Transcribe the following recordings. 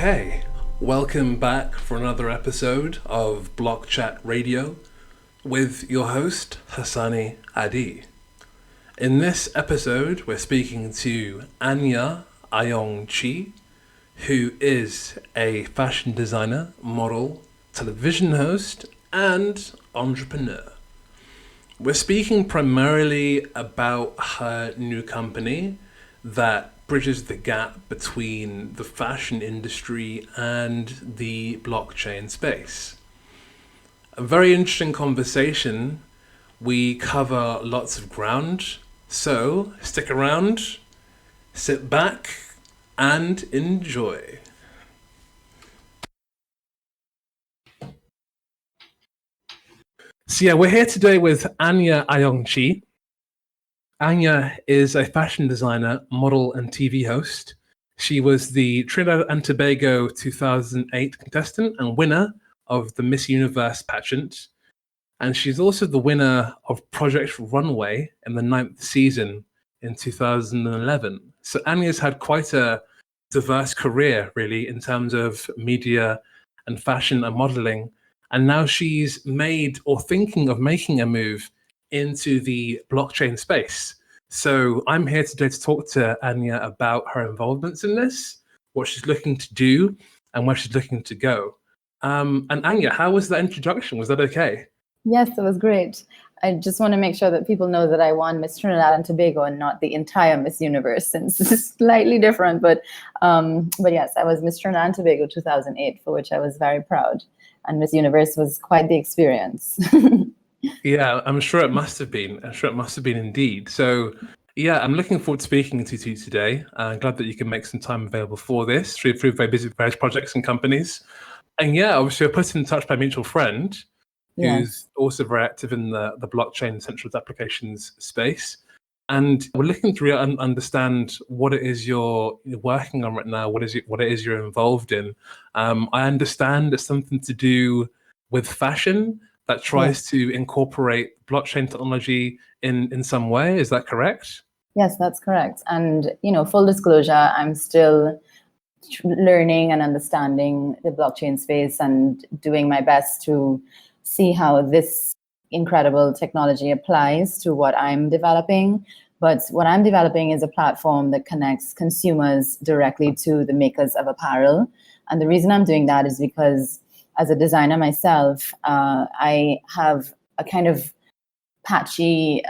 Okay, welcome back for another episode of Blockchat Radio with your host, Hassani Adi. In this episode, we're speaking to Anya Ayoung Chee, who is a fashion designer, model, television host, and entrepreneur. We're speaking primarily about her new company that bridges the gap between the fashion industry and the blockchain space. A very interesting conversation. We cover lots of ground, so stick around, sit back, and enjoy. So yeah, we're here today with Anya Ayoung Chee. Anya is a fashion designer, model, and TV host. She was the Trinidad and Tobago 2008 contestant and winner of the Miss Universe pageant. And she's also the winner of Project Runway in the 9th season in 2011. So Anya's had quite a diverse career, really, in terms of media and fashion and modeling. And now she's made or thinking of making a move into the blockchain space. So I'm here today to talk to Anya about her involvements in this, what she's looking to do, and where she's looking to go. And Anya, how was that introduction? Was that okay? Yes, it was great. I just want to make sure that people know that I won Miss Trinidad and Tobago and not the entire Miss Universe, since it's slightly different. But yes, I was Miss Trinidad and Tobago 2008, for which I was very proud. And Miss Universe was quite the experience. Yeah, I'm sure it must have been. I'm sure it must have been indeed. So, yeah, I'm looking forward to speaking to you today. I'm glad that you can make some time available for this through very busy various projects and companies. And yeah, obviously, we're put in touch by a mutual friend who's also very active in the blockchain centralized applications space. And we're looking to understand what it is you're working on right now, what it is you're involved in. I understand it's something to do with fashion that tries to incorporate blockchain technology in some way. Is that correct? Yes, that's correct. And, full disclosure, I'm still learning and understanding the blockchain space and doing my best to see how this incredible technology applies to what I'm developing. But what I'm developing is a platform that connects consumers directly to the makers of apparel. And the reason I'm doing that is because as a designer myself, I have a kind of patchy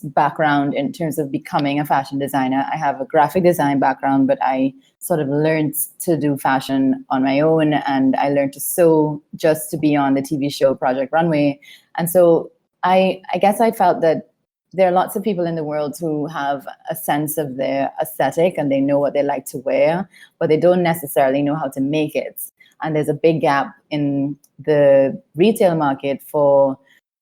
background in terms of becoming a fashion designer. I have a graphic design background, but I sort of learned to do fashion on my own, and I learned to sew just to be on the TV show Project Runway. And so I guess I felt that there are lots of people in the world who have a sense of their aesthetic and they know what they like to wear, but they don't necessarily know how to make it. And there's a big gap in the retail market for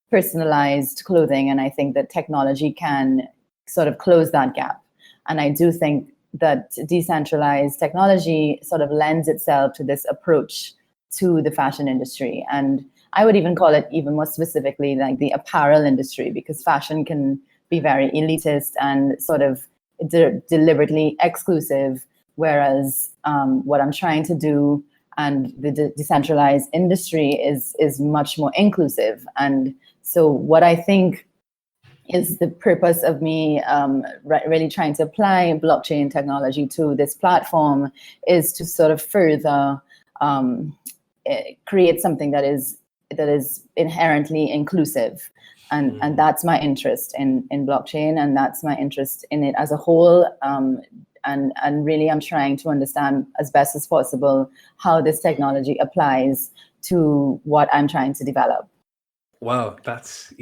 personalized clothing. And I think that technology can sort of close that gap. And I do think that decentralized technology sort of lends itself to this approach to the fashion industry. And I would even call it even more specifically like the apparel industry, because fashion can be very elitist and sort of deliberately exclusive. Whereas what I'm trying to do and the decentralized industry is much more inclusive. And so what I think is the purpose of me really trying to apply blockchain technology to this platform is to sort of further create something that is inherently inclusive. And that's my interest in blockchain, and that's my interest in it as a whole. And really, I'm trying to understand as best as possible how this technology applies to what I'm trying to develop. Wow, that's,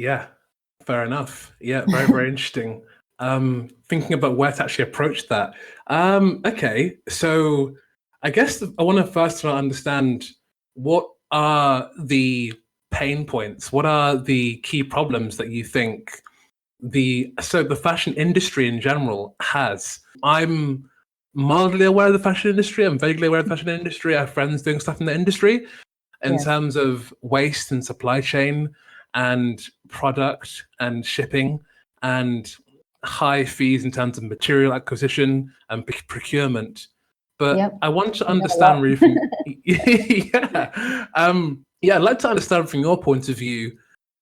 fair enough. Yeah, very, very interesting. Thinking about where to actually approach that. Okay, so I guess I want to first try to understand what are the pain points? What are the key problems that you think the fashion industry in general has? I'm mildly aware of the fashion industry. I'm vaguely aware of the fashion industry. I have friends doing stuff in the industry in terms of waste and supply chain and product and shipping and high fees in terms of material acquisition and procurement. But Yep. I want to I know a lot. understand really from I'd like to understand from your point of view,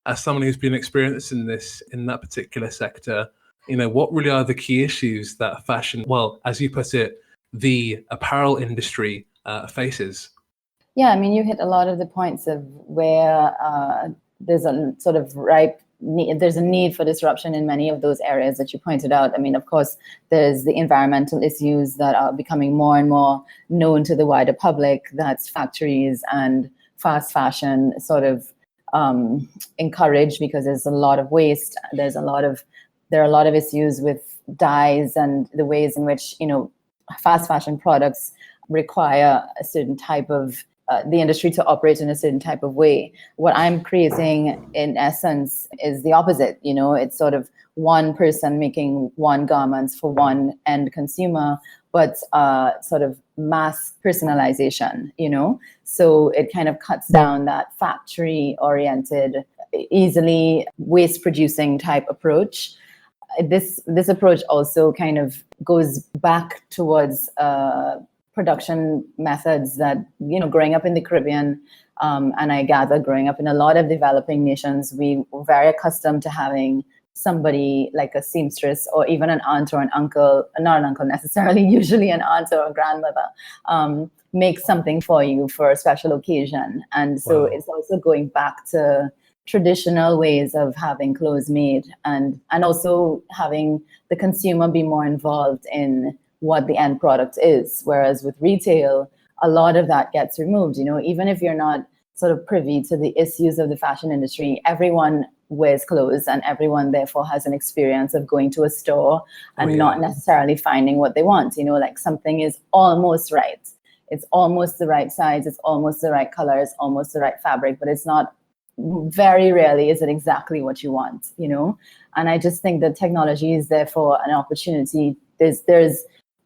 as someone who's been experiencing this in that particular sector, what really are the key issues that fashion, well, as you put it, the apparel industry faces? Yeah, I mean, you hit a lot of the points of where there's a sort of there's a need for disruption in many of those areas that you pointed out. I mean, of course, there's the environmental issues that are becoming more and more known to the wider public. That's factories and fast fashion sort of encouraged because there's a lot of waste. There are a lot of issues with dyes and the ways in which, fast fashion products require a certain type of the industry to operate in a certain type of way. What I'm creating, in essence, is the opposite. It's sort of one person making one garments for one end consumer, but sort of mass personalization. So it kind of cuts down that factory-oriented, easily waste-producing type approach. This approach also kind of goes back towards production methods that, growing up in the Caribbean, and I gather growing up in a lot of developing nations, we were very accustomed to having somebody like a seamstress or even an aunt or an uncle, not an uncle necessarily, usually an aunt or a grandmother, make something for you for a special occasion. And so Wow. It's also going back to traditional ways of having clothes made and also having the consumer be more involved in what the end product is. Whereas with retail, a lot of that gets removed. Even if you're not sort of privy to the issues of the fashion industry, everyone wears clothes and everyone therefore has an experience of going to a store and not necessarily finding what they want. Like something is almost right. It's almost the right size. It's almost the right color. It's almost the right fabric, but it's not. Very rarely is it exactly what you want. And I just think that technology is therefore an opportunity. There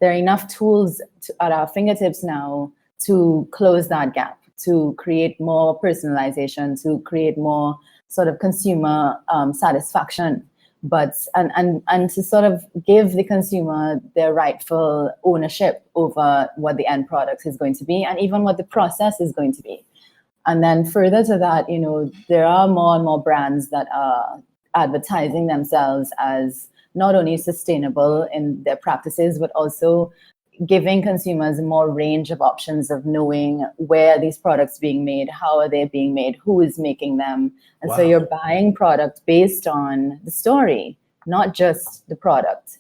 are enough tools at our fingertips now to close that gap, to create more personalization, to create more sort of consumer satisfaction, and to sort of give the consumer their rightful ownership over what the end product is going to be and even what the process is going to be. And then further to that, there are more and more brands that are advertising themselves as not only sustainable in their practices, but also giving consumers more range of options of knowing where these products are being made, how are they being made, who is making them. And so you're buying product based on the story, not just the product,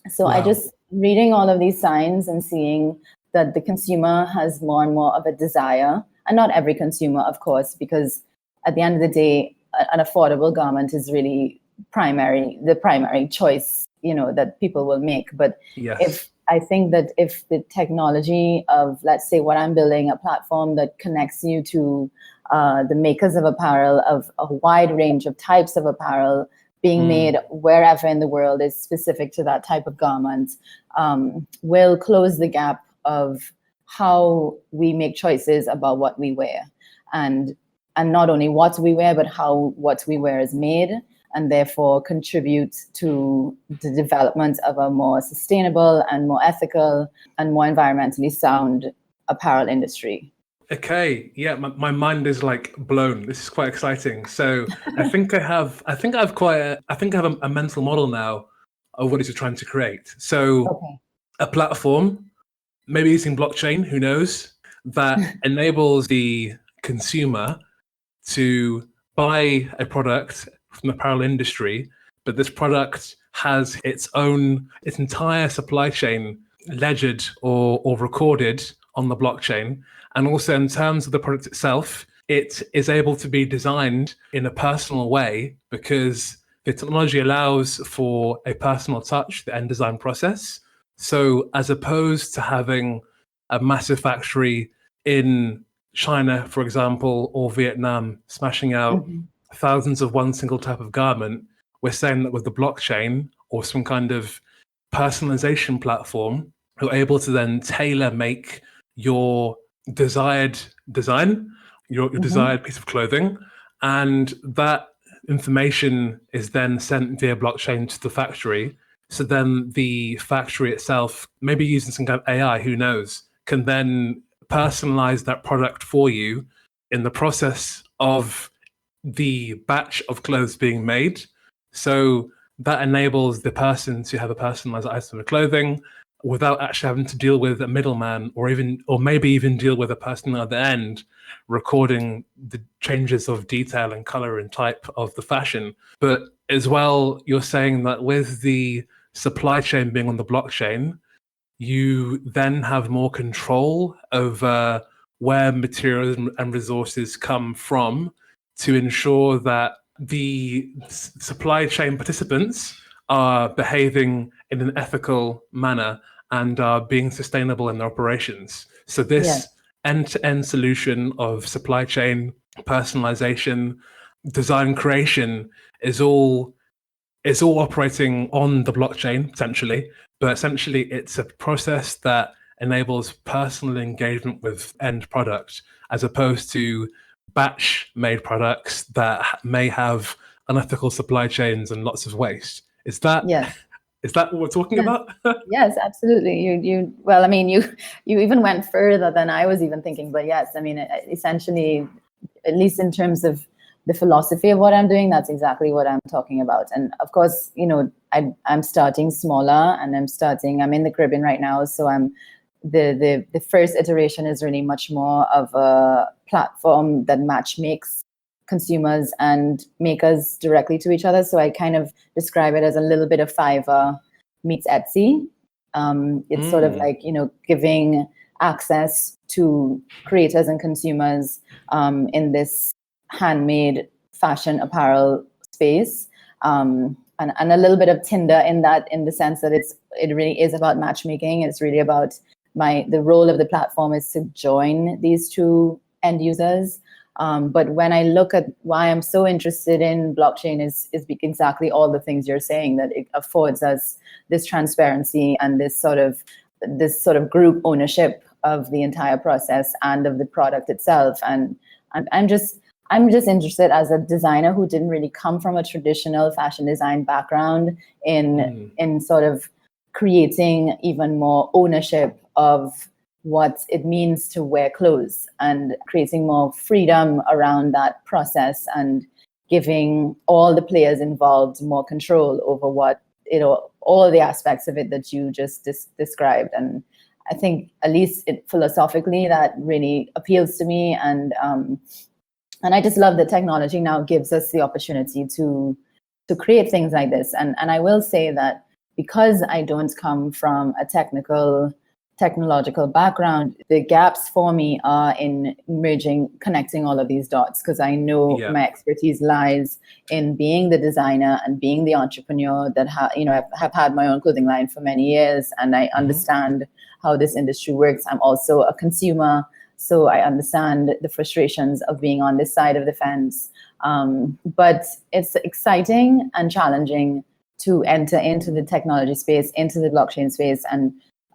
So I just reading all of these signs and seeing that the consumer has more and more of a desire, and not every consumer, of course, because at the end of the day, an affordable garment is really the primary choice, that people will make. But if the technology of, let's say, what I'm building, a platform that connects you to the makers of apparel, of a wide range of types of apparel being made wherever in the world is specific to that type of garment, will close the gap of how we make choices about what we wear. And not only what we wear, but how what we wear is made, and therefore contribute to the development of a more sustainable and more ethical and more environmentally sound apparel industry. Okay, yeah, my mind is like blown. This is quite exciting. So I think I have a mental model now of what it is you're trying to create. So a platform, maybe using blockchain, who knows, that enables the consumer to buy a product from the apparel industry, but this product has its entire supply chain ledgered or recorded on the blockchain. And also in terms of the product itself, it is able to be designed in a personal way because the technology allows for a personal touch, the end design process. So as opposed to having a massive factory in China, for example, or Vietnam, smashing out thousands of one single type of garment, we're saying that with the blockchain or some kind of personalization platform, you're able to then tailor make your desired design, your desired piece of clothing, and that information is then sent via blockchain to the factory. So then the factory itself, maybe using some kind of AI, who knows, can then personalize that product for you in the process of the batch of clothes being made. So that enables the person to have a personalized item of clothing without actually having to deal with a middleman, or maybe even deal with a person at the end recording the changes of detail and color and type of the fashion. But as well, you're saying that with the supply chain being on the blockchain, you then have more control over where materials and resources come from to ensure that the supply chain participants are behaving in an ethical manner and are being sustainable in their operations. So this end-to-end solution of supply chain, personalization, design creation is all operating on the blockchain, essentially. But essentially, it's a process that enables personal engagement with end product, as opposed to batch-made products that may have unethical supply chains and lots of waste. Is that what we're talking about? Yes, absolutely. You even went further than I was even thinking. But yes, I mean, essentially, at least in terms of the philosophy of what I'm doing, that's exactly what I'm talking about. And of course, I'm starting smaller, and I'm in the Caribbean right now, so the first iteration is really much more of a platform that makes consumers and makers directly to each other. So I kind of describe it as a little bit of Fiverr meets Etsy. It's sort of like, giving access to creators and consumers in this handmade fashion apparel space, and a little bit of Tinder in the sense that it really is about matchmaking. It's really about the role of the platform is to join these two end users. But when I look at why I'm so interested in blockchain is exactly all the things you're saying, that it affords us this transparency and this sort of group ownership of the entire process and of the product itself. And I'm just interested, as a designer who didn't really come from a traditional fashion design background, in sort of creating even more ownership of what it means to wear clothes, and creating more freedom around that process, and giving all the players involved more control over all the aspects of it that you just described. And I think, at least philosophically, that really appeals to me. And I just love that technology now gives us the opportunity to create things like this. And I will say that because I don't come from a technological background, the gaps for me are in connecting all of these dots, because I know my expertise lies in being the designer and being the entrepreneur that have had my own clothing line for many years, and I understand how this industry works. I'm also a consumer, so I understand the frustrations of being on this side of the fence. But it's exciting and challenging to enter into the technology space, into the blockchain space,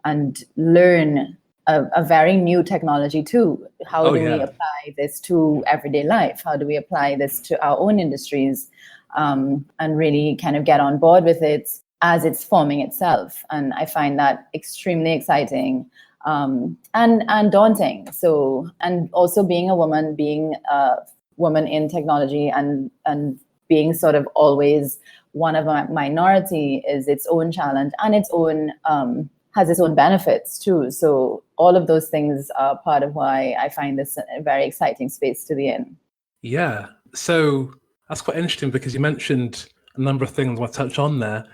and learn a very new technology too. How do we apply this to everyday life? How do we apply this to our own industries, and really kind of get on board with it as it's forming itself? And I find that extremely exciting, and daunting. So, and also being a woman in technology, and being sort of always one of a minority, is its own challenge, and its own has its own benefits too. So all of those things are part of why I find this a very exciting space to be in. Yeah. So that's quite interesting, because you mentioned a number of things I want to touch on there.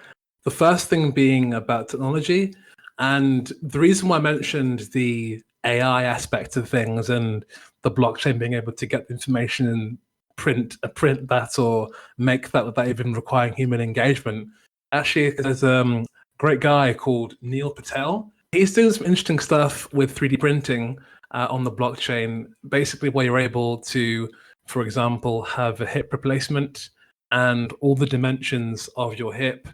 The first thing being about technology. And the reason why I mentioned the AI aspect of things and the blockchain being able to get the information and print that, or make that without even requiring human engagement. Actually, there's great guy called Neil Patel. He's doing some interesting stuff with 3D printing on the blockchain, basically where you're able to, for example, have a hip replacement, and all the dimensions of your hip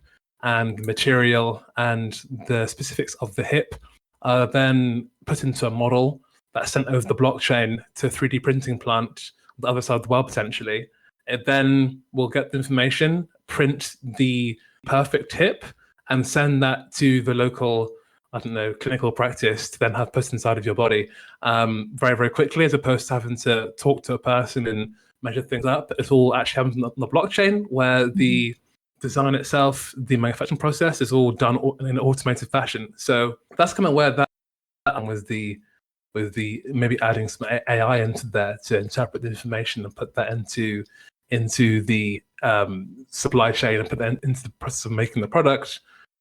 and material and the specifics of the hip are then put into a model that's sent over the blockchain to a 3D printing plant on the other side of the world, potentially. It then will get the information, print the perfect hip, and send that to the local, I don't know, clinical practice to then have put inside of your body very, very quickly, as opposed to having to talk to a person and measure things up. It all actually happens on the blockchain, where the design itself, the manufacturing process, is all done in an automated fashion. So that's kind of where that with the maybe adding some AI into there to interpret the information and put that into the supply chain and put that into the process of making the product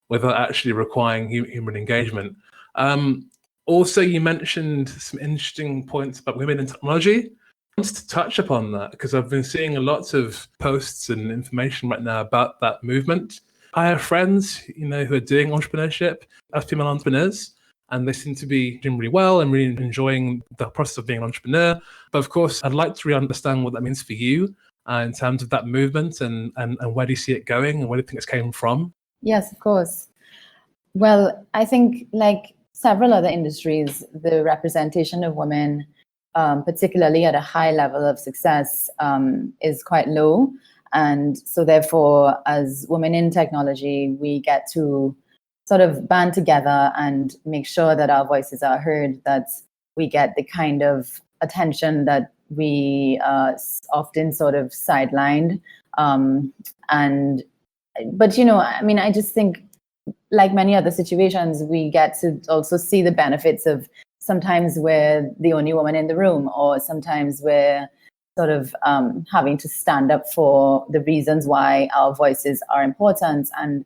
without actually requiring human engagement. Also, you mentioned some interesting points about women in technology. I wanted to touch upon that because I've been seeing a lot of posts and information right now about that movement. I have friends, who are doing entrepreneurship as female entrepreneurs, and they seem to be doing really well and really enjoying the process of being an entrepreneur. But of course, I'd like to really understand what that means for you in terms of that movement and where do you see it going and where do you think it's came from? Yes, of course. Well, I think like several other industries, the representation of women, particularly at a high level of success, is quite low. And so therefore, as women in technology, we get to sort of band together and make sure that our voices are heard, that we get the kind of attention that we often sort of sidelined. But, I just think, like many other situations, we get to also see the benefits of sometimes we're the only woman in the room, or sometimes we're sort of having to stand up for the reasons why our voices are important. And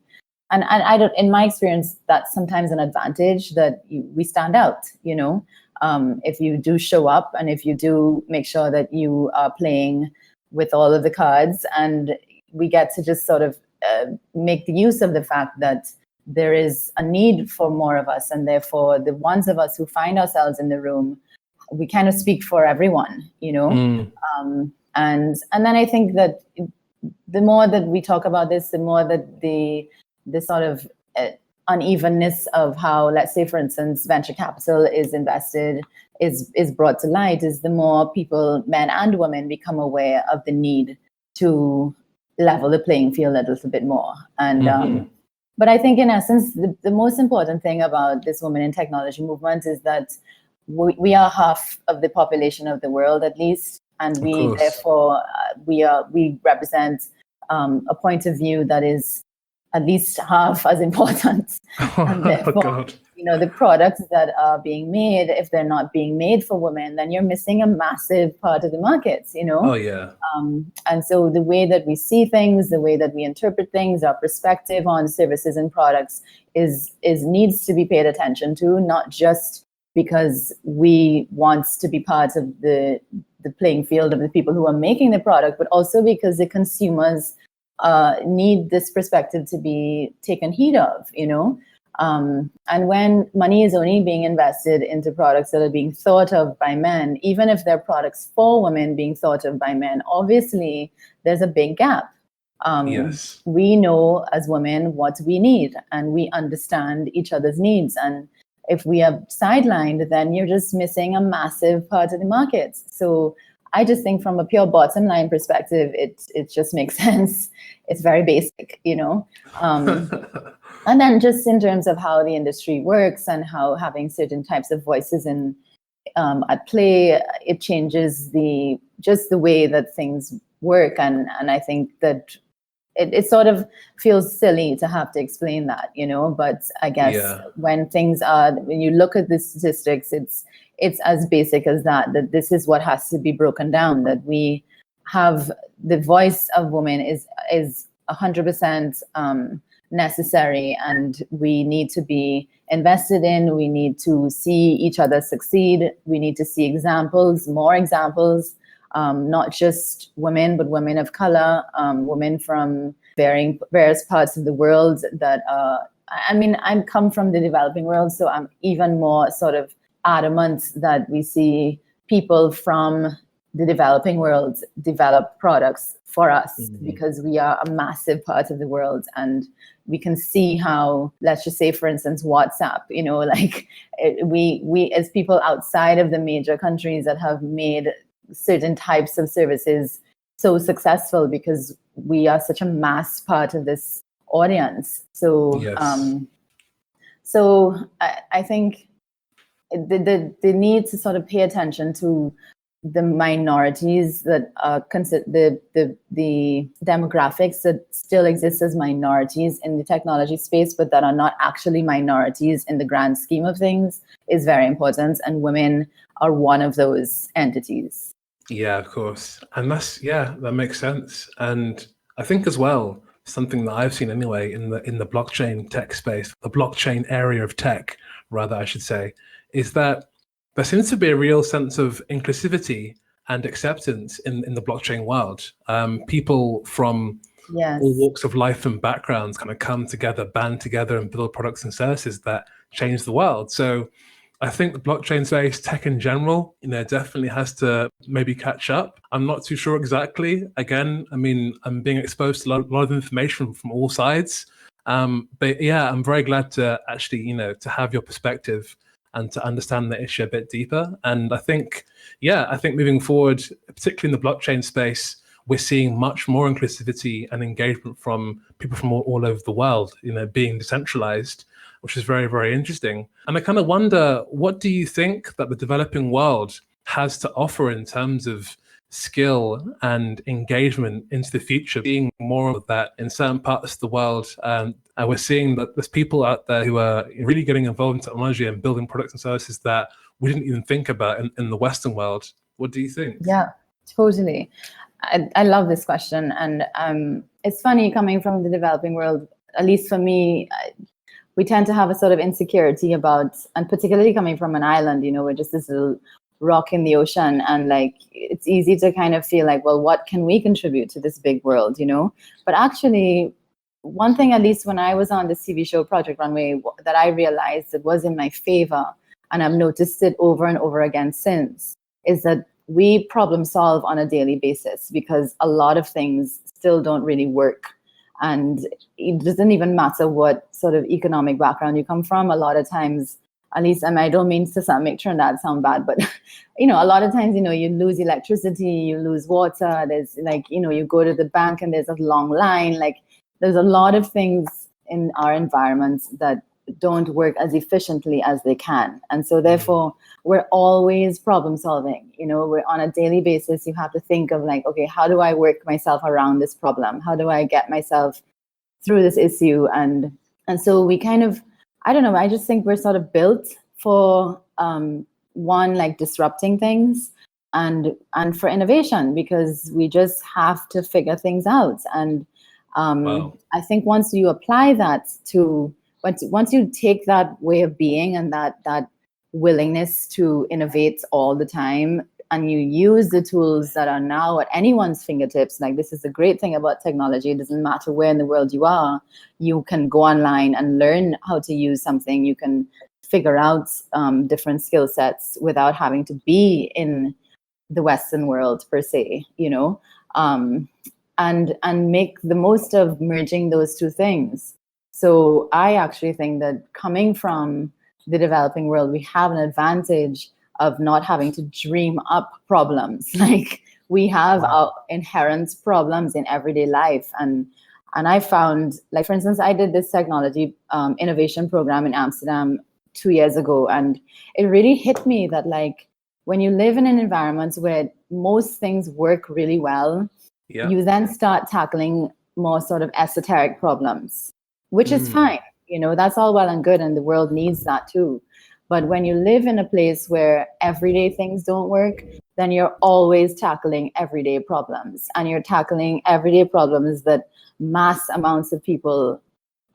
I don't, in my experience, that's sometimes an advantage that we stand out, if you do show up and if you do make sure that you are playing with all of the cards, and we get to just sort of make the use of the fact that there is a need for more of us, and therefore the ones of us who find ourselves in the room, we kind of speak for everyone, and then I think that the more that we talk about this, the more that the sort of unevenness of how, let's say, for instance, venture capital is invested, is brought to light, is the more people, men and women, become aware of the need to level the playing field a little bit more. And but I think in essence, the most important thing about this women in technology movement is that we are half of the population of the world, at least, and we therefore we represent a point of view that is at least half as important. And therefore, the products that are being made, if they're not being made for women, then you're missing a massive part of the market, Oh, yeah. And so the way that we see things, the way that we interpret things, our perspective on services and products is needs to be paid attention to, not just because we want to be part of the playing field of the people who are making the product, but also because the consumers need this perspective to be taken heed of, and when money is only being invested into products that are being thought of by men, even if they're products for women being thought of by men, obviously there's a big gap. Yes. We know as women what we need, and we understand each other's needs. And if we are sidelined, then you're just missing a massive part of the market. So I just think from a pure bottom line perspective, it just makes sense. It's very basic, And then just in terms of how the industry works and how having certain types of voices at play, it changes the way that things work. And I think that it sort of feels silly to have to explain that, but I guess when you look at the statistics, it's as basic as that this is what has to be broken down, that we have the voice of women is 100% necessary, and we need to be invested in. We need to see each other succeed. We need to see examples, more examples, not just women, but women of color, women from various parts of the world that I come from the developing world, so I'm even more sort of adamant that we see people from the developing world develop products for us, because we are a massive part of the world, and we can see how, let's just say, for instance, WhatsApp, we as people outside of the major countries that have made certain types of services so successful, because we are such a mass part of this audience. So Yes. I think the need to sort of pay attention to the minorities that consider the demographics that still exist as minorities in the technology space, but that are not actually minorities in the grand scheme of things, is very important. And women are one of those entities. Yeah, of course. And that makes sense. And I think as well, something that I've seen anyway in the blockchain tech space, the blockchain area of tech, rather, I should say, is that there seems to be a real sense of inclusivity and acceptance in the blockchain world. People from Yes. all walks of life and backgrounds kind of come together, band together, and build products and services that change the world. So I think the blockchain space, tech in general, definitely has to maybe catch up. I'm not too sure exactly. Again, I mean, I'm being exposed to a lot of information from all sides. But yeah, I'm very glad to actually, to have your perspective and to understand the issue a bit deeper. And I think moving forward, particularly in the blockchain space, we're seeing much more inclusivity and engagement from people from all over the world, being decentralized, which is very, very interesting. And I kind of wonder, what do you think that the developing world has to offer in terms of skill and engagement into the future, seeing more of that in certain parts of the world? And we're seeing that there's people out there who are really getting involved in technology and building products and services that we didn't even think about in the Western world. What do you think? Yeah, totally. I love this question. And it's funny coming from the developing world, at least for me, we tend to have a sort of insecurity about, and particularly coming from an island, we're just this little rock in the ocean. And like, it's easy to kind of feel like, well, what can we contribute to this big world, But actually, one thing, at least when I was on the TV show Project Runway, that I realized that was in my favor, and I've noticed it over and over again since, is that we problem solve on a daily basis, because a lot of things still don't really work. And it doesn't even matter what sort of economic background you come from. A lot of times, at least, and I don't mean to make Trinidad sound bad, but a lot of times, you lose electricity, you lose water. There's like, you go to the bank and there's a long line. Like, there's a lot of things in our environments that don't work as efficiently as they can. And so therefore, we're always problem solving. We're on a daily basis. You have to think of like, okay, how do I work myself around this problem? How do I get myself through this issue? And so we kind of, I don't know, I just think we're sort of built for one, like disrupting things, and for innovation, because we just have to figure things out. And Wow. I think once you apply that to, once you take that way of being and that willingness to innovate all the time, and you use the tools that are now at anyone's fingertips, like, this is the great thing about technology. It doesn't matter where in the world you are. You can go online and learn how to use something. You can figure out different skill sets without having to be in the Western world per se, and make the most of merging those two things. So I actually think that coming from the developing world, we have an advantage of not having to dream up problems. Like, we have our inherent problems in everyday life. And I found, like, for instance, I did this technology innovation program in Amsterdam 2 years ago. And it really hit me that, like, when you live in an environment where most things work really well, you then start tackling more sort of esoteric problems, which is fine. That's all well and good, and the world needs that too. But when you live in a place where everyday things don't work, then you're always tackling everyday problems, and you're tackling everyday problems that mass amounts of people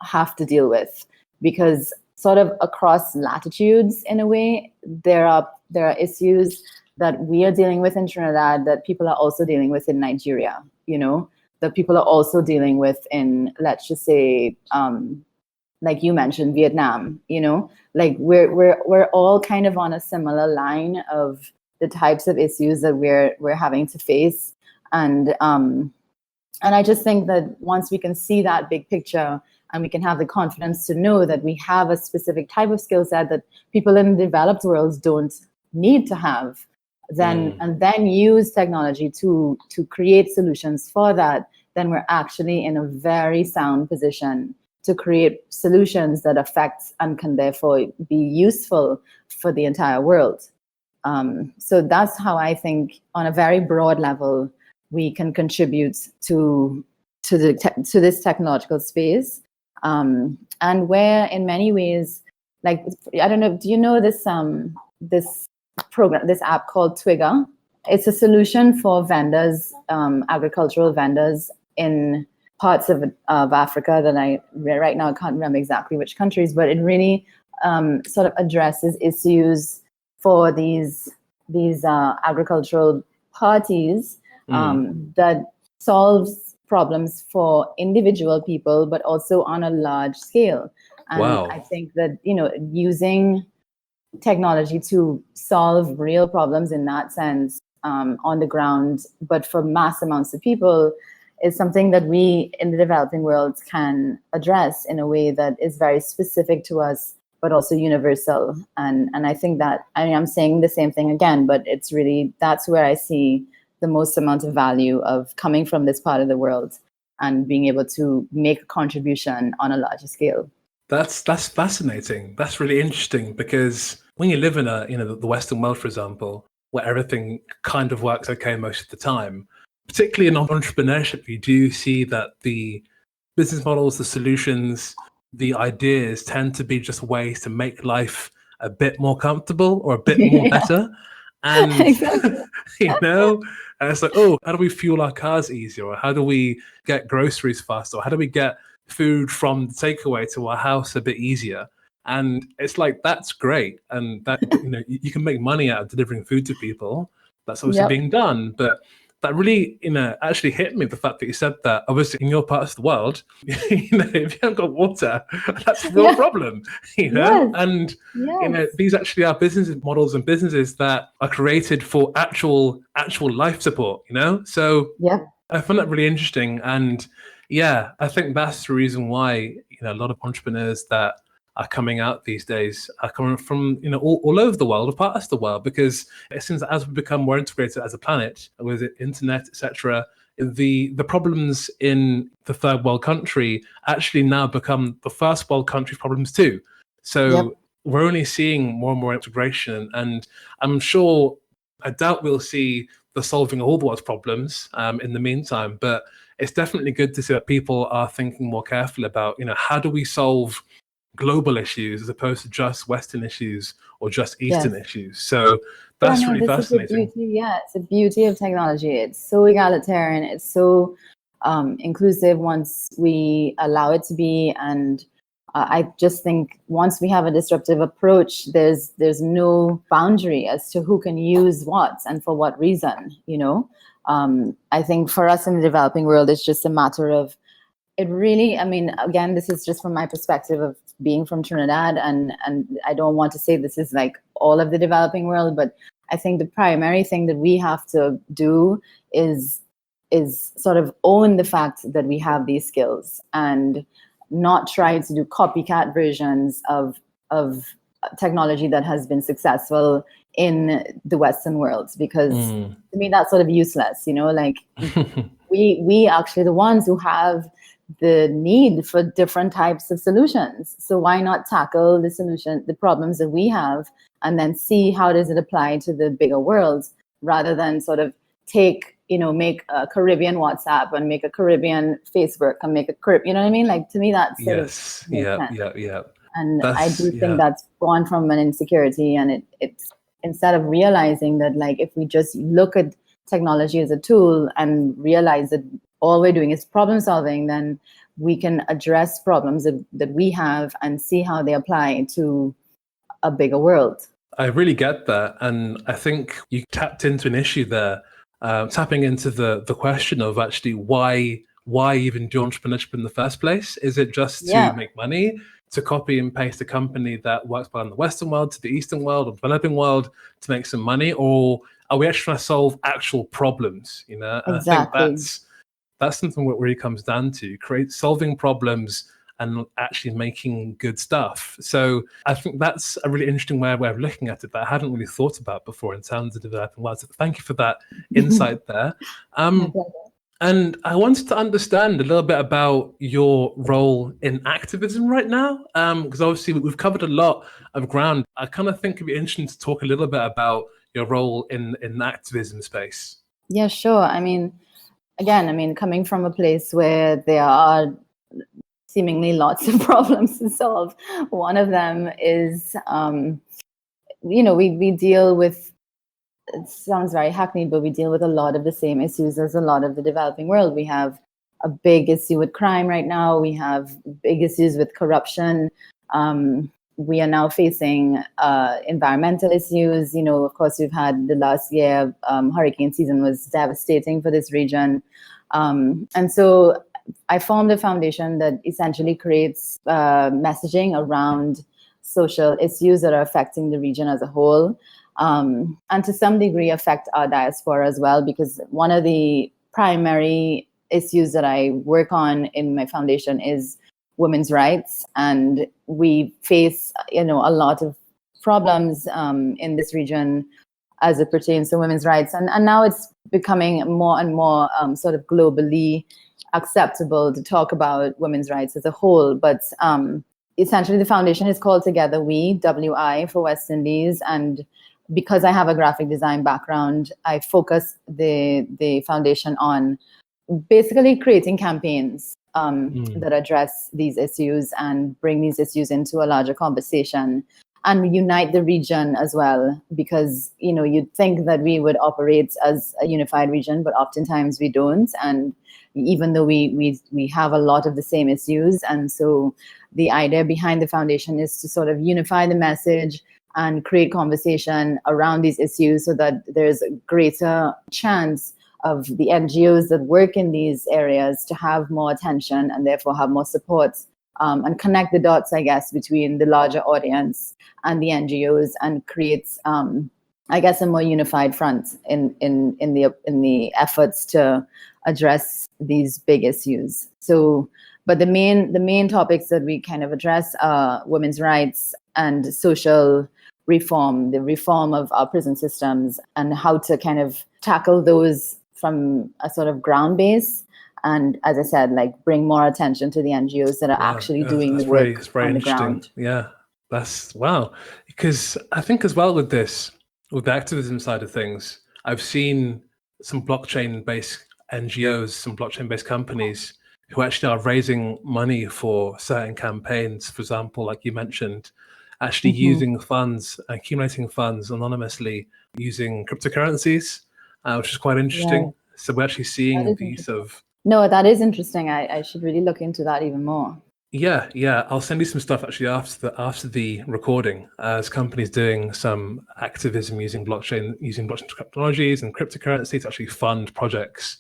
have to deal with, because sort of across latitudes, in a way, there are issues that we are dealing with in Trinidad that people are also dealing with in Nigeria, that people are also dealing with in, let's just say, like you mentioned, Vietnam, like we're all kind of on a similar line of the types of issues that we're having to face. And I just think that once we can see that big picture, and we can have the confidence to know that we have a specific type of skill set that people in the developed worlds don't need to have, then and then use technology to create solutions for that, then we're actually in a very sound position to create solutions that affect and can therefore be useful for the entire world. So that's how I think, on a very broad level, we can contribute to this technological space, and where, in many ways, like, I don't know, do you know this program, this app called Twigger? It's a solution for vendors, agricultural vendors in parts of Africa that right now I can't remember exactly which countries, but it really sort of addresses issues for these agricultural parties, that solves problems for individual people, but also on a large scale. And Wow. I think that, using technology to solve real problems in that sense, on the ground, but for mass amounts of people, is something that we in the developing world can address in a way that is very specific to us, but also universal. And I think that, I'm saying the same thing again, but it's really, that's where I see the most amount of value of coming from this part of the world and being able to make a contribution on a larger scale. That's fascinating. That's really interesting, because when you live in the Western world, for example, where everything kind of works okay most of the time, particularly in entrepreneurship, you do see that the business models, the solutions, the ideas tend to be just ways to make life a bit more comfortable or a bit more better. And, Exactly. and it's like, oh, how do we fuel our cars easier? Or how do we get groceries faster? Or how do we get food from the takeaway to our house a bit easier? And it's like, that's great. And that, you can make money out of delivering food to people. That's obviously being done. But that really, actually hit me, the fact that you said that, obviously, in your parts of the world, if you haven't got water, that's a real problem, Yes. And, Yes. these actually are business models and businesses that are created for actual life support, So I find that really interesting. And yeah, I think that's the reason why, a lot of entrepreneurs that are coming out these days are coming from all over the world, or parts of the world, because it seems that as we become more integrated as a planet with the internet, etc., the problems in the third world country actually now become the first world country problems too. So we're only seeing more and more integration, and I'm sure, I doubt we'll see the solving all the world's problems in the meantime, but it's definitely good to see that people are thinking more carefully about how do we solve global issues as opposed to just Western issues or just Eastern issues. So that's really fascinating. It's the beauty of technology. It's so egalitarian. It's so inclusive once we allow it to be. And I just think once we have a disruptive approach, there's no boundary as to who can use what and for what reason. I think for us in the developing world, it's just a matter of, it really, again, this is just from my perspective of being from Trinidad, and I don't want to say this is like all of the developing world, but I think the primary thing that we have to do is sort of own the fact that we have these skills and not try to do copycat versions of technology that has been successful in the Western world, because to me that's sort of useless. Like we actually the ones who have the need for different types of solutions. So why not tackle the problems that we have, and then see how does it apply to the bigger world, rather than sort of make a Caribbean WhatsApp and make a Caribbean Facebook and make a Caribbean, you know what I mean? Like, to me, that's sort of makes sense. And I do think that's born from an insecurity, and it's instead of realizing that, like, if we just look at technology as a tool and realize that all we're doing is problem solving, then we can address problems that we have and see how they apply to a bigger world. I really get that. And I think you tapped into an issue there, tapping into the question of actually why even do entrepreneurship in the first place? Is it just to make money, to copy and paste a company that works well in the Western world to the Eastern world or developing world to make some money? Or are we actually trying to solve actual problems? And Exactly. I think that's something what really comes down to solving problems and actually making good stuff. So I think that's a really interesting way of looking at it that I hadn't really thought about before in terms of developing world. So thank you for that insight there. And I wanted to understand a little bit about your role in activism right now, because obviously we've covered a lot of ground. I kind of think it'd be interesting to talk a little bit about your role in the activism space. Yeah, sure. I mean, again, coming from a place where there are seemingly lots of problems to solve, one of them is, we deal with, it sounds very hackneyed, but we deal with a lot of the same issues as a lot of the developing world. We have a big issue with crime right now. We have big issues with corruption. We are now facing environmental issues. Of course, we've had the last year, hurricane season was devastating for this region. And so I formed a foundation that essentially creates messaging around social issues that are affecting the region as a whole, and to some degree affect our diaspora as well, because one of the primary issues that I work on in my foundation is women's rights. And we face, a lot of problems in this region as it pertains to women's rights. And now it's becoming more and more sort of globally acceptable to talk about women's rights as a whole. But essentially the foundation is called Together We, WI for West Indies. And because I have a graphic design background, I focus the foundation on basically creating campaigns that address these issues and bring these issues into a larger conversation and unite the region as well. Because, you'd think that we would operate as a unified region, but oftentimes we don't. And even though we have a lot of the same issues. And so the idea behind the foundation is to sort of unify the message and create conversation around these issues so that there's a greater chance of the NGOs that work in these areas to have more attention and therefore have more support, and connect the dots, I guess, between the larger audience and the NGOs, and creates, a more unified front in the efforts to address these big issues. So, but the main topics that we kind of address are women's rights and social reform, the reform of our prison systems, and how to kind of tackle those from a sort of ground base. And as I said, bring more attention to the NGOs that are actually doing the work on the ground. Yeah, that's wow. Because I think as well with the activism side of things, I've seen some blockchain-based NGOs, some blockchain-based companies who actually are raising money for certain campaigns. For example, like you mentioned, actually using funds, accumulating funds anonymously using cryptocurrencies, which is quite interesting. Yeah. So we're actually seeing the use of... No, that is interesting. I should really look into that even more. Yeah. I'll send you some stuff actually after the recording. As companies doing some activism using blockchain technologies and cryptocurrency to actually fund projects,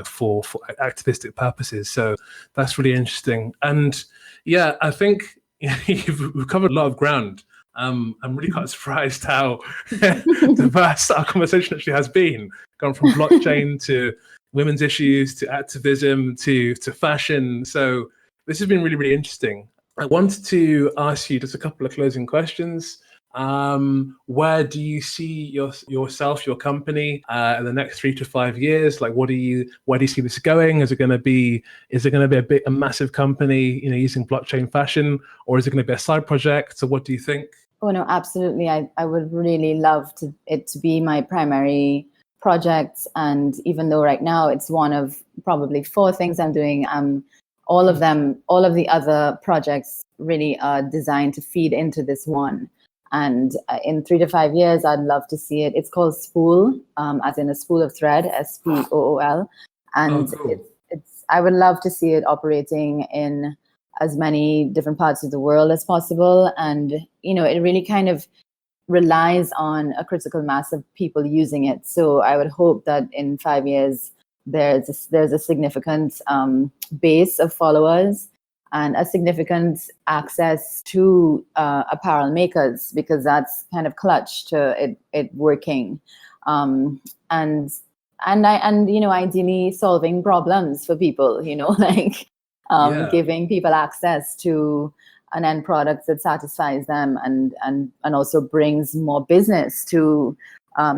for activistic purposes. So that's really interesting. And yeah, I think we've covered a lot of ground. I'm really quite surprised how diverse our conversation actually has been, gone from blockchain to women's issues to activism to fashion. So this has been really, really interesting. I wanted to ask you just a couple of closing questions. Where do you see yourself, your company, in the next 3 to 5 years? Where do you see this going? Is it going to be a massive company, using blockchain fashion, or is it going to be a side project? So what do you think? Oh no, absolutely. I would really love it to be my primary project. And even though right now it's one of probably 4 things I'm doing, all of the other projects really are designed to feed into this one. And in 3 to 5 years, I'd love to see it. It's called Spool, as in a spool of thread, SPOOL. And cool. I would love to see it operating in as many different parts of the world as possible. And, it really kind of relies on a critical mass of people using it. So I would hope that in 5 years, there's a significant base of followers and a significant access to apparel makers, because that's kind of clutch to it working, and ideally solving problems for people, giving people access to an end product that satisfies them and also brings more business to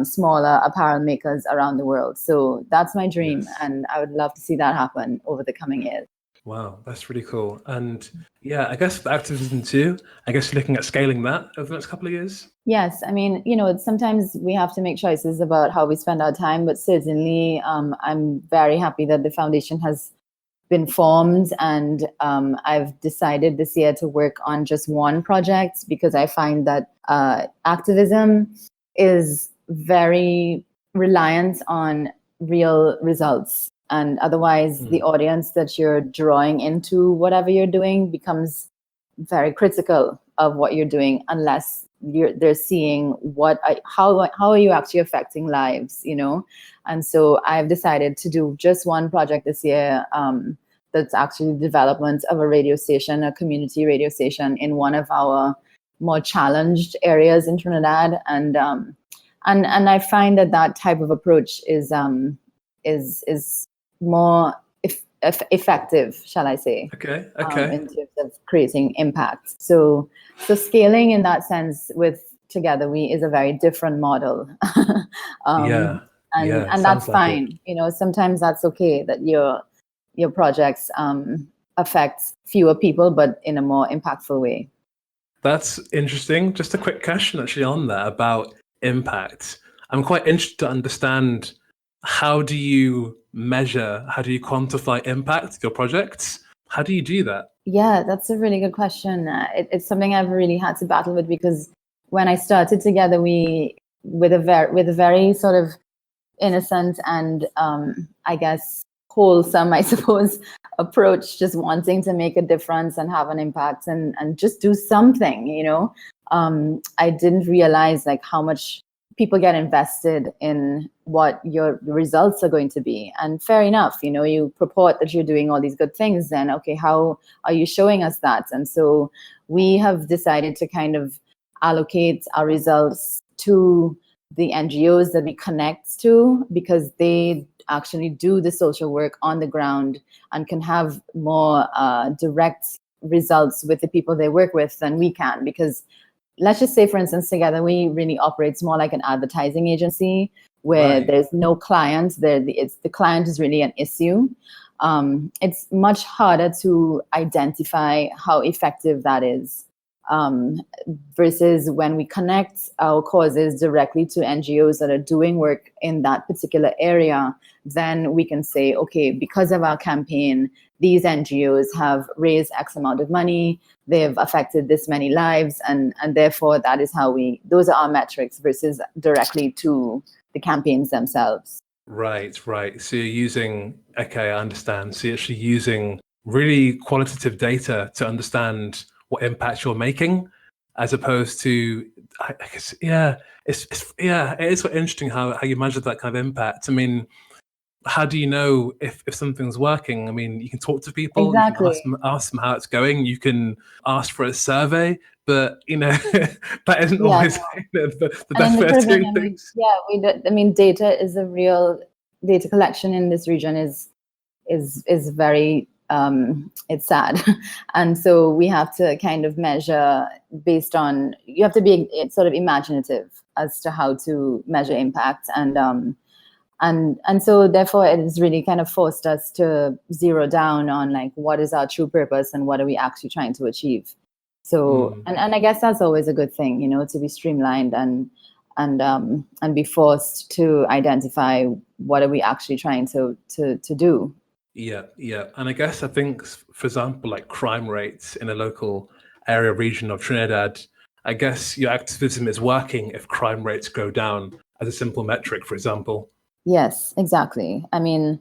smaller apparel makers around the world. So that's my dream, Yes. and I would love to see that happen over the coming years. Wow, that's really cool. And yeah, I guess for activism too, I guess you're looking at scaling that over the next couple of years. Yes, I mean, sometimes we have to make choices about how we spend our time, but certainly I'm very happy that the foundation has been formed, and I've decided this year to work on just one project, because I find that activism is very reliant on real results. And otherwise, the audience that you're drawing into whatever you're doing becomes very critical of what you're doing, unless they're seeing how are you actually affecting lives, And so I've decided to do just one project this year. That's actually the development of a radio station, a community radio station in one of our more challenged areas in Trinidad, and I find that type of approach is more effective, shall I say? Okay. In terms of creating impact. So scaling in that sense with Together We is a very different model. And that's fine. Sometimes that's okay that your projects affect fewer people, but in a more impactful way. That's interesting. Just a quick question actually on that about impact. I'm quite interested to understand, how do you quantify impact of your projects? How do you do that? Yeah, that's a really good question. It's something I've really had to battle with, because when I started Together We with a very sort of innocent and I guess wholesome, I suppose, approach, just wanting to make a difference and have an impact and just do something, I didn't realize like how much people get invested in what your results are going to be. And fair enough, you purport that you're doing all these good things, then okay, how are you showing us that? And so we have decided to kind of allocate our results to the NGOs that we connect to, because they actually do the social work on the ground and can have more direct results with the people they work with than we can. Because let's just say, for instance, Together We really operates more like an advertising agency, where there's no client. The client is really an issue. It's much harder to identify how effective that is. Versus when we connect our causes directly to NGOs that are doing work in that particular area, then we can say, okay, because of our campaign, these NGOs have raised X amount of money, they've affected this many lives, and therefore that is those are our metrics, versus directly to the campaigns themselves. Right. So you're using, okay, I understand. So you're actually using really qualitative data to understand what impact you're making, as opposed to, I guess, it is quite interesting how you measure that kind of impact. I mean, how do you know if something's working? I mean, you can talk to people, Exactly. You can ask them how it's going, you can ask for a survey, but that isn't always the best way of doing things. Data collection in this region is very it's sad. And so we have to kind of measure based on, you have to be sort of imaginative as to how to measure impact. And so therefore it has really kind of forced us to zero down on like, what is our true purpose and what are we actually trying to achieve? So, and I guess that's always a good thing, to be streamlined and be forced to identify what are we actually trying to do. Yeah. And I guess I think, for example, like crime rates in a local area region of Trinidad, I guess your activism is working if crime rates go down as a simple metric, for example. Yes, exactly. I mean,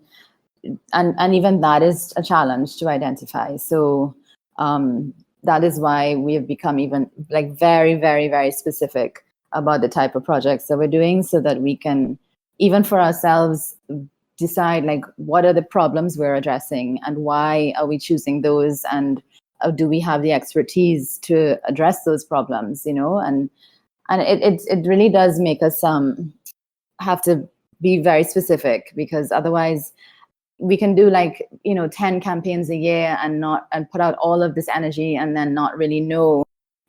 and even that is a challenge to identify. So that is why we have become even like very, very, very specific about the type of projects that we're doing, so that we can, even for ourselves, decide like what are the problems we're addressing and why are we choosing those, and do we have the expertise to address those problems, and it really does make us have to be very specific, because otherwise we can do 10 campaigns a year and put out all of this energy and then not really know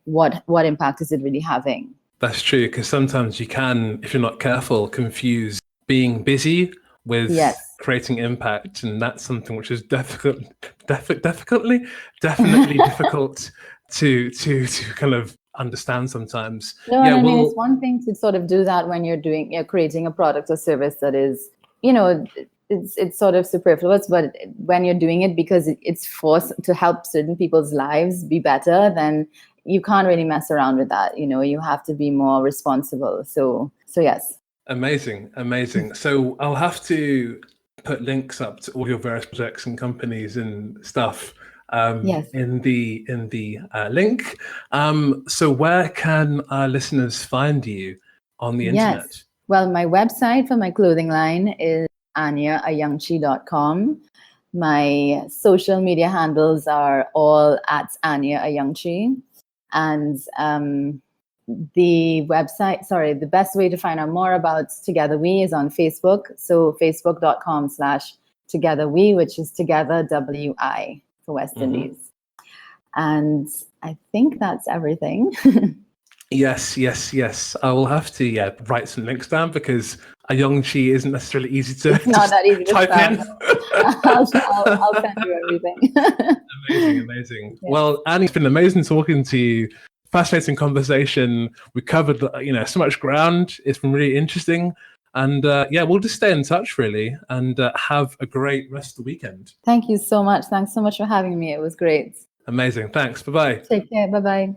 what impact is it really having. That's true, because sometimes you can, if you're not careful, confuse being busy with Yes. creating impact, and that's something which is definitely difficult to kind of understand sometimes. No, Yeah, and I mean, well, it's one thing to sort of do that when you're creating a product or service that is, it's sort of superfluous, but when you're doing it because it's forced to help certain people's lives be better, then you can't really mess around with that. You have to be more responsible. So yes. amazing. So I'll have to put links up to all your various projects and companies and stuff Yes. in the link. So where can our listeners find you on the internet? Yes. Well, my website for my clothing line is anyaayungchee.com. My social media handles are all at Anya Ayoung Chee. And the best way to find out more about Together We is on Facebook. So facebook.com/Together We, which is Together WI for West Indies. And I think that's everything. Yes. I will have to write some links down because Ayoung Chee isn't necessarily easy to It's not that easy to type spell. in. I'll send you everything. Amazing. Yeah. Well, Annie, it's been amazing talking to you. Fascinating conversation. We covered so much ground. It's been really interesting. And we'll just stay in touch really and have a great rest of the weekend. Thank you so much. Thanks so much for having me. It was great. Amazing. Thanks. Bye-bye. Take care. Bye-bye.